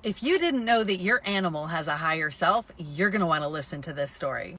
If you didn't know that your animal has a higher self, you're going to want to listen to this story.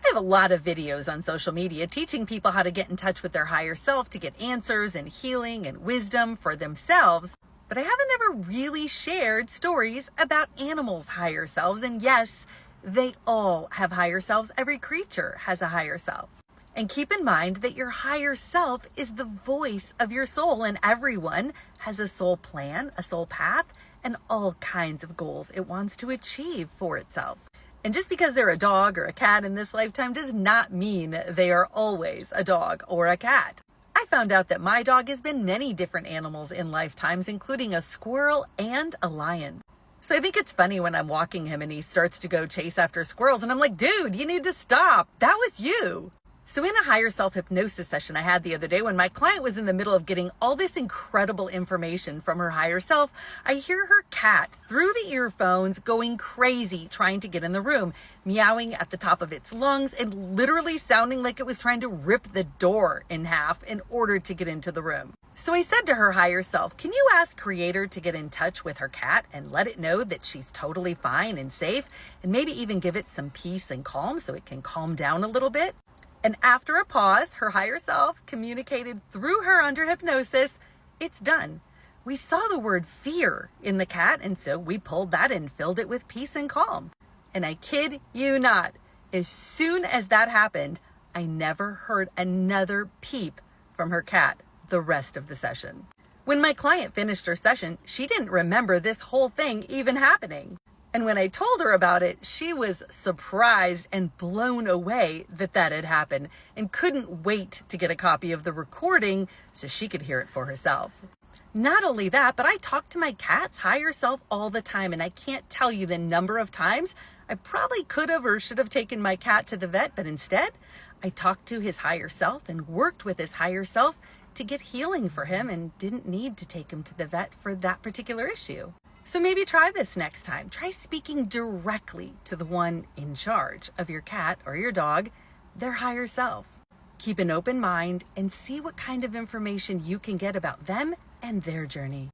I have a lot of videos on social media teaching people how to get in touch with their higher self to get answers and healing and wisdom for themselves. But I haven't ever really shared stories about animals' higher selves. And yes, they all have higher selves. Every creature has a higher self. And keep in mind that your higher self is the voice of your soul, and everyone has a soul plan, a soul path, and all kinds of goals it wants to achieve for itself. And just because they're a dog or a cat in this lifetime does not mean they are always a dog or a cat. I found out that my dog has been many different animals in lifetimes, including a squirrel and a lion. So I think it's funny when I'm walking him and he starts to go chase after squirrels, and I'm like, dude, you need to stop. That was you. So in a higher self hypnosis session I had the other day, when my client was in the middle of getting all this incredible information from her higher self, I hear her cat through the earphones going crazy trying to get in the room, meowing at the top of its lungs and literally sounding like it was trying to rip the door in half in order to get into the room. So I said to her higher self, can you ask Creator to get in touch with her cat and let it know that she's totally fine and safe, and maybe even give it some peace and calm so it can calm down a little bit? And after a pause, her higher self communicated through her under hypnosis, it's done. We saw the word fear in the cat, and so we pulled that and filled it with peace and calm. And I kid you not, as soon as that happened, I never heard another peep from her cat the rest of the session. When my client finished her session, she didn't remember this whole thing even happening. And when I told her about it, she was surprised and blown away that that had happened and couldn't wait to get a copy of the recording so she could hear it for herself. Not only that, but I talk to my cat's higher self all the time, and I can't tell you the number of times I probably could have or should have taken my cat to the vet, but instead I talked to his higher self and worked with his higher self to get healing for him and didn't need to take him to the vet for that particular issue. So maybe try this next time. Try speaking directly to the one in charge of your cat or your dog, their higher self. Keep an open mind and see what kind of information you can get about them and their journey.